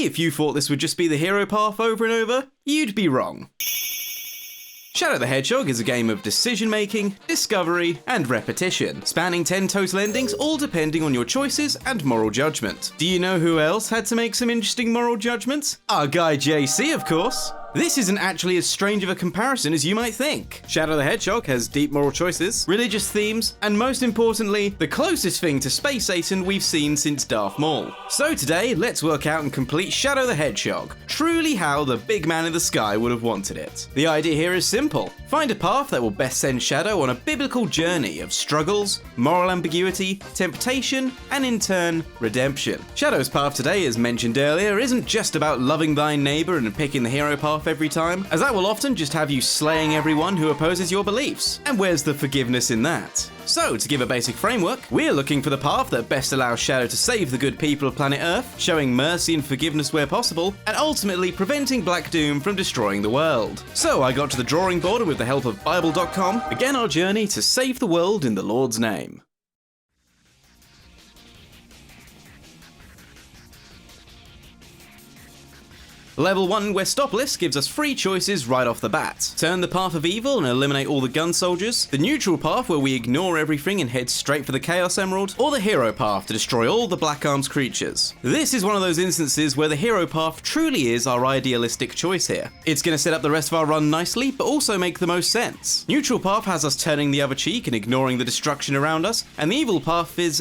If you thought this would just be the hero path over and over, you'd be wrong. Shadow the Hedgehog is a game of decision-making, discovery, and repetition, spanning 10 total endings, all depending on your choices and moral judgment. Do you know who else had to make some interesting moral judgments? Our guy JC, of course. This isn't actually as strange of a comparison as you might think. Shadow the Hedgehog has deep moral choices, religious themes, and most importantly, the closest thing to Space Satan we've seen since Darth Maul. So today, let's work out and complete Shadow the Hedgehog, truly how the big man in the sky would have wanted it. The idea here is simple. Find a path that will best send Shadow on a biblical journey of struggles, moral ambiguity, temptation, and in turn, redemption. Shadow's path today, as mentioned earlier, isn't just about loving thy neighbor and picking the hero path every time, as that will often just have you slaying everyone who opposes your beliefs. And where's the forgiveness in that? So, to give a basic framework, we're looking for the path that best allows Shadow to save the good people of planet Earth, showing mercy and forgiveness where possible, and ultimately preventing Black Doom from destroying the world. So I got to the drawing board and with the help of Bible.com, began our journey to save the world in the Lord's name. Level 1 Westopolis gives us 3 choices right off the bat. Turn the path of evil and eliminate all the gun soldiers, the neutral path where we ignore everything and head straight for the Chaos Emerald, or the hero path to destroy all the Black Arms creatures. This is one of those instances where the hero path truly is our idealistic choice here. It's going to set up the rest of our run nicely, but also make the most sense. Neutral path has us turning the other cheek and ignoring the destruction around us, and the evil path is,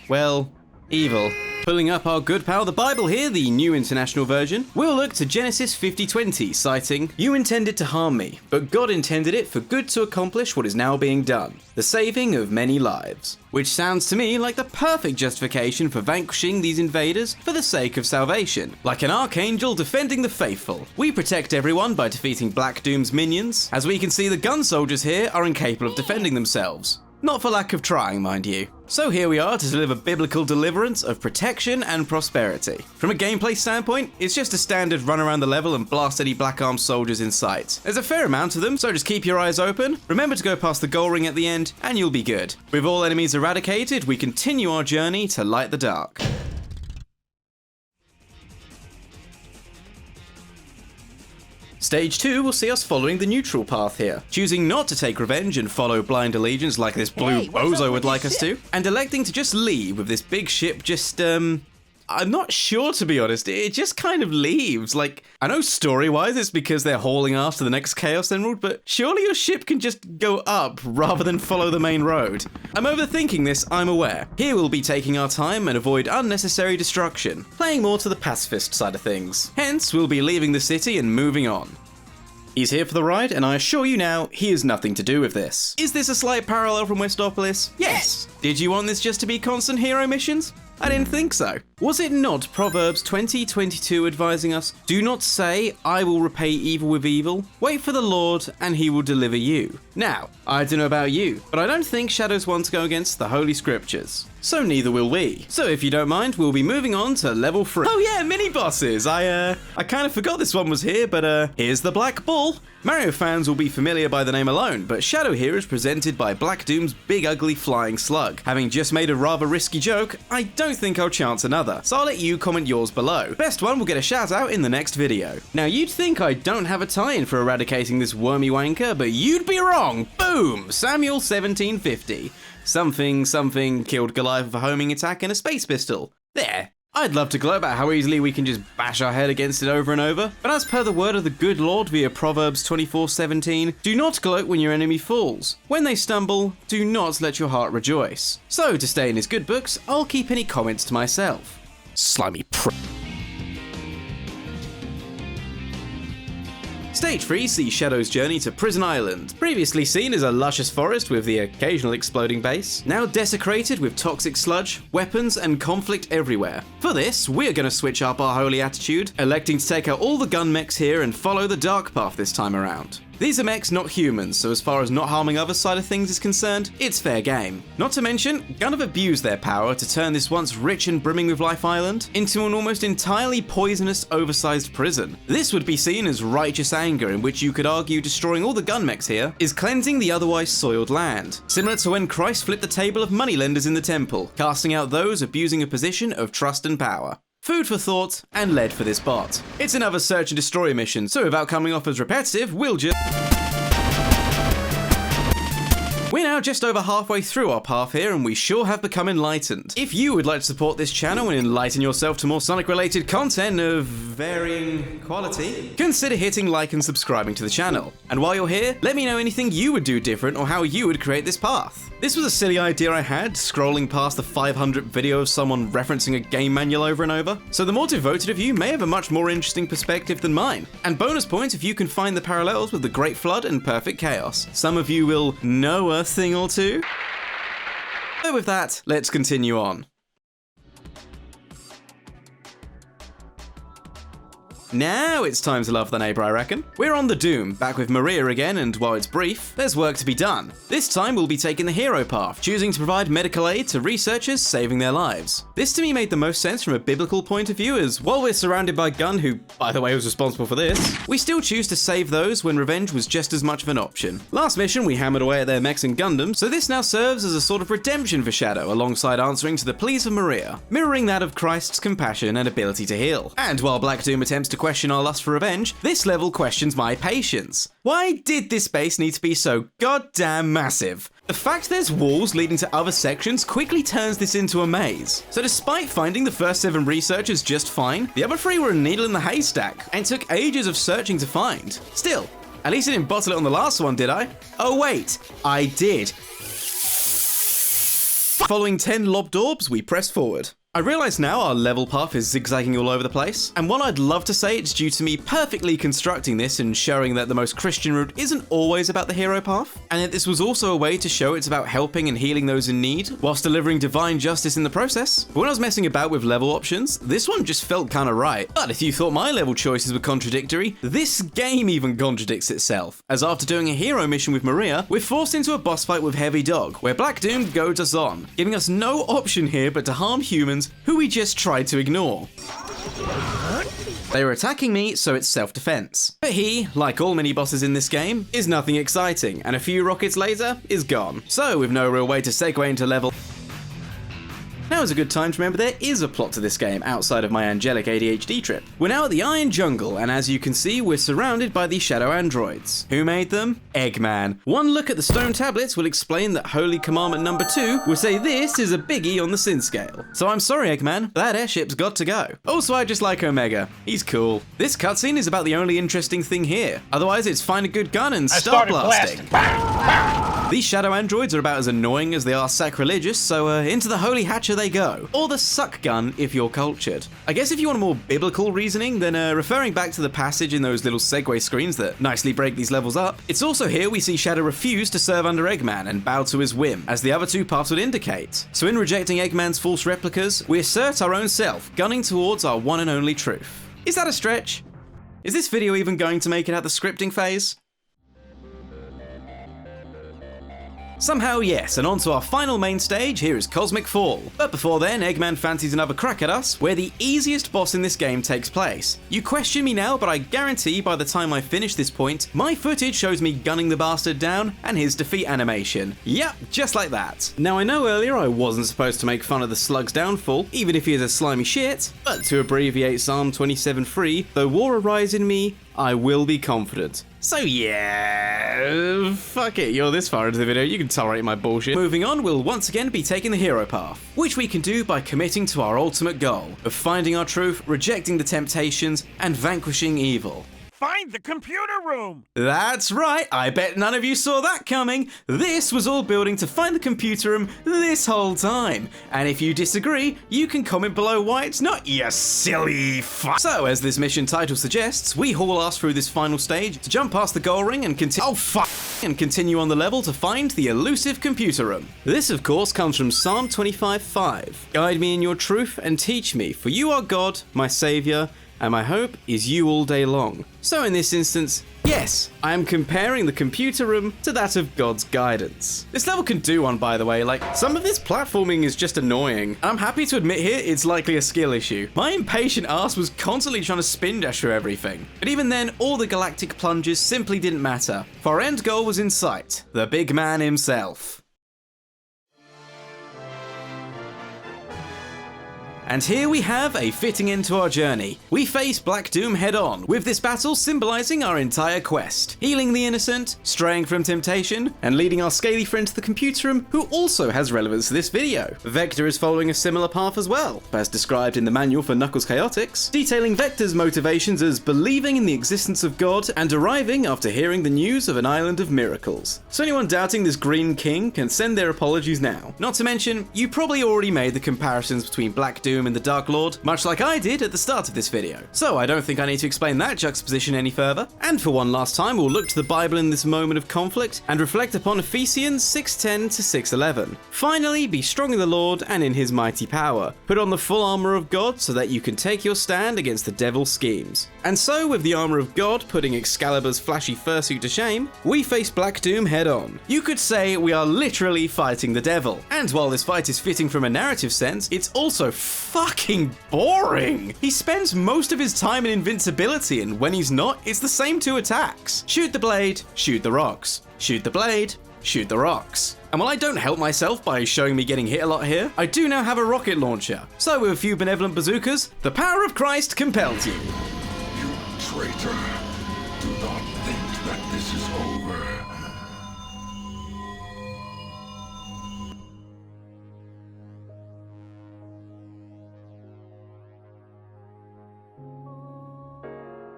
well, evil. Pulling up our good pal the Bible here, the New International Version, we'll look to Genesis 50:20, citing, "You intended to harm me, but God intended it for good to accomplish what is now being done, the saving of many lives." Which sounds to me like the perfect justification for vanquishing these invaders for the sake of salvation. Like an archangel defending the faithful, we protect everyone by defeating Black Doom's minions. As we can see, the gun soldiers here are incapable of defending themselves. Not for lack of trying, mind you. So here we are to deliver biblical deliverance of protection and prosperity. From a gameplay standpoint, it's just a standard run around the level and blast any Black Arms soldiers in sight. There's a fair amount of them, so just keep your eyes open, remember to go past the goal ring at the end, and you'll be good. With all enemies eradicated, we continue our journey to light the dark. Stage 2 will see us following the neutral path here, choosing not to take revenge and follow blind allegiance like this blue bozo would like us to, and electing to just leave with this big ship just, I'm not sure, to be honest. It just kind of leaves. Like, I know story-wise it's because they're hauling after the next Chaos Emerald, but surely your ship can just go up rather than follow the main road. I'm overthinking this, I'm aware. Here we'll be taking our time and avoid unnecessary destruction, playing more to the pacifist side of things. Hence, we'll be leaving the city and moving on. He's here for the ride, and I assure you now, he has nothing to do with this. Is this a slight parallel from Westopolis? Yes! Did you want this just to be constant hero missions? I didn't think so. Was it not Proverbs 20:22 advising us, "Do not say, I will repay evil with evil. Wait for the Lord, and he will deliver you." Now, I don't know about you, but I don't think Shadows want to go against the Holy Scriptures. So neither will we. So if you don't mind, we'll be moving on to level 3. Oh yeah, mini-bosses! I kind of forgot this one was here, but here's the Black Bull. Mario fans will be familiar by the name alone, but Shadow here is presented by Black Doom's big ugly flying slug. Having just made a rather risky joke, I don't think I'll chance another, so I'll let you comment yours below. Best one will get a shout out in the next video. Now you'd think I don't have a tie-in for eradicating this wormy wanker, but you'd be wrong! Boom! Samuel 1750. Something killed Goliath with a homing attack and a space pistol. There. I'd love to gloat about how easily we can just bash our head against it over and over, but as per the word of the good Lord via Proverbs 24:17, do not gloat when your enemy falls. When they stumble, do not let your heart rejoice. So, to stay in his good books, I'll keep any comments to myself. Slimy prick. Stage 3 sees Shadow's journey to Prison Island, previously seen as a luscious forest with the occasional exploding base, now desecrated with toxic sludge, weapons, and conflict everywhere. For this, we're going to switch up our holy attitude, electing to take out all the gun mechs here and follow the dark path this time around. These are mechs, not humans, so as far as not harming others side of things is concerned, it's fair game. Not to mention, Gun have abused their power to turn this once rich and brimming with life island into an almost entirely poisonous, oversized prison. This would be seen as righteous anger, in which you could argue destroying all the gun mechs here is cleansing the otherwise soiled land. Similar to when Christ flipped the table of moneylenders in the temple, casting out those abusing a position of trust and power. Food for thought and lead for this bot. It's another search and destroy mission, so without coming off as repetitive, we'll just... We're now just over halfway through our path here, and we sure have become enlightened. If you would like to support this channel and enlighten yourself to more Sonic-related content of varying quality, consider hitting like and subscribing to the channel. And while you're here, let me know anything you would do different or how you would create this path. This was a silly idea I had, scrolling past the 500th video of someone referencing a game manual over and over, so the more devoted of you may have a much more interesting perspective than mine. And bonus points if you can find the parallels with the Great Flood and Perfect Chaos. Some of you will know a thing or two. So with that, let's continue on. Now it's time to love the neighbour, I reckon. We're on the Doom, back with Maria again, and while it's brief, there's work to be done. This time we'll be taking the hero path, choosing to provide medical aid to researchers saving their lives. This to me made the most sense from a biblical point of view, as while we're surrounded by Gunn, who, by the way, was responsible for this, we still choose to save those when revenge was just as much of an option. Last mission we hammered away at their mechs and Gundam, so this now serves as a sort of redemption for Shadow, alongside answering to the pleas of Maria, mirroring that of Christ's compassion and ability to heal. And while Black Doom attempts to question our lust for revenge, this level questions my patience. Why did this base need to be so goddamn massive? The fact there's walls leading to other sections quickly turns this into a maze. So despite finding the first 7 researchers just fine, the other 3 were a needle in the haystack, and took ages of searching to find. Still, at least I didn't bottle it on the last one, did I? Oh wait, I did. Following 10 lobbed orbs, we press forward. I realise now our level path is zigzagging all over the place, and while I'd love to say it's due to me perfectly constructing this and showing that the most Christian route isn't always about the hero path, and that this was also a way to show it's about helping and healing those in need, whilst delivering divine justice in the process, but when I was messing about with level options, this one just felt kinda right. But if you thought my level choices were contradictory, this game even contradicts itself, as after doing a hero mission with Maria, we're forced into a boss fight with Heavy Dog, where Black Doom goads us on, giving us no option here but to harm humans who we just tried to ignore. They were attacking me, so it's self-defense. But he, like all mini-bosses in this game, is nothing exciting, and a few rockets later, is gone. So with no real way to segue into level... Now is a good time to remember there is a plot to this game outside of my angelic ADHD trip. We're now at the Iron Jungle, and as you can see, we're surrounded by these shadow androids. Who made them? Eggman. One look at the stone tablets will explain that Holy Commandment number 2 will say this is a biggie on the sin scale. So I'm sorry, Eggman, that airship's got to go. Also, I just like Omega. He's cool. This cutscene is about the only interesting thing here. Otherwise, it's find a good gun and start blasting. These shadow androids are about as annoying as they are sacrilegious, so into the holy hatcher they go. Or the suck gun if you're cultured. I guess if you want a more biblical reasoning, then referring back to the passage in those little segue screens that nicely break these levels up, it's also here we see Shadow refuse to serve under Eggman and bow to his whim, as the other 2 paths would indicate. So in rejecting Eggman's false replicas, we assert our own self, gunning towards our one and only truth. Is that a stretch? Is this video even going to make it out the scripting phase? Somehow, yes, and on to our final main stage, here is Cosmic Fall. But before then, Eggman fancies another crack at us, where the easiest boss in this game takes place. You question me now, but I guarantee by the time I finish this point, my footage shows me gunning the bastard down, and his defeat animation. Yep, just like that. Now I know earlier I wasn't supposed to make fun of the slug's downfall, even if he is a slimy shit, but to abbreviate Psalm 27:3, though war arise in me, I will be confident. So yeah, fuck it, you're this far into the video, you can tolerate my bullshit. Moving on, we'll once again be taking the hero path, which we can do by committing to our ultimate goal of finding our truth, rejecting the temptations, and vanquishing evil. Find the computer room! That's right, I bet none of you saw that coming. This was all building to find the computer room this whole time. And if you disagree, you can comment below why it's not, you silly fuck. So, as this mission title suggests, we haul ass through this final stage to jump past the goal ring and continue on the level to find the elusive computer room. This, of course, comes from Psalm 25:5. Guide me in your truth and teach me, for you are God, my saviour, and my hope is you all day long. So in this instance, yes, I am comparing the computer room to that of God's guidance. This level can do one, by the way, like, some of this platforming is just annoying. I'm happy to admit here, it's likely a skill issue. My impatient ass was constantly trying to spin dash through everything. But even then, all the galactic plunges simply didn't matter, for our end goal was in sight, the big man himself. And here we have a fitting end to our journey. We face Black Doom head on, with this battle symbolizing our entire quest, healing the innocent, straying from temptation, and leading our scaly friend to the computer room, who also has relevance to this video. Vector is following a similar path as well, as described in the manual for Knuckles Chaotix, detailing Vector's motivations as believing in the existence of God and arriving after hearing the news of an island of miracles. So anyone doubting this Green King can send their apologies now. Not to mention, you probably already made the comparisons between Black Doom and the Dark Lord, much like I did at the start of this video. So I don't think I need to explain that juxtaposition any further. And for one last time, we'll look to the Bible in this moment of conflict and reflect upon Ephesians 6:10 to 6:11. Finally, be strong in the Lord and in his mighty power. Put on the full armor of God so that you can take your stand against the devil's schemes. And so, with the armor of God putting Excalibur's flashy fursuit to shame, we face Black Doom head on. You could say we are literally fighting the devil. And while this fight is fitting from a narrative sense, it's also fucking boring. He spends most of his time in invincibility, and when he's not, it's the same two attacks. Shoot the blade, shoot the rocks. Shoot the blade, shoot the rocks. And while I don't help myself by showing me getting hit a lot here, I do now have a rocket launcher. So with a few benevolent bazookas, the power of Christ compels you. You traitor! Do not think that this is over.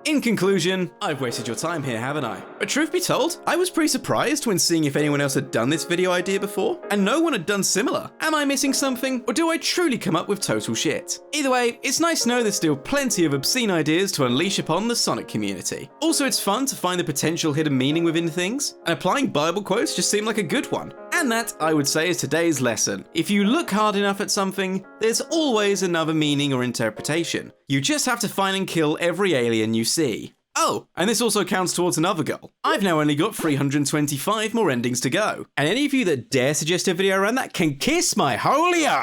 In conclusion, I've wasted your time here, haven't I? But truth be told, I was pretty surprised when seeing if anyone else had done this video idea before, and no one had done similar. Am I missing something, or do I truly come up with total shit? Either way, it's nice to know there's still plenty of obscene ideas to unleash upon the Sonic community. Also, it's fun to find the potential hidden meaning within things, and applying Bible quotes just seemed like a good one. And that, I would say, is today's lesson. If you look hard enough at something, there's always another meaning or interpretation. You just have to find and kill every alien you see. Oh, and this also counts towards another goal. I've now only got 325 more endings to go. And any of you that dare suggest a video around that can kiss my holier!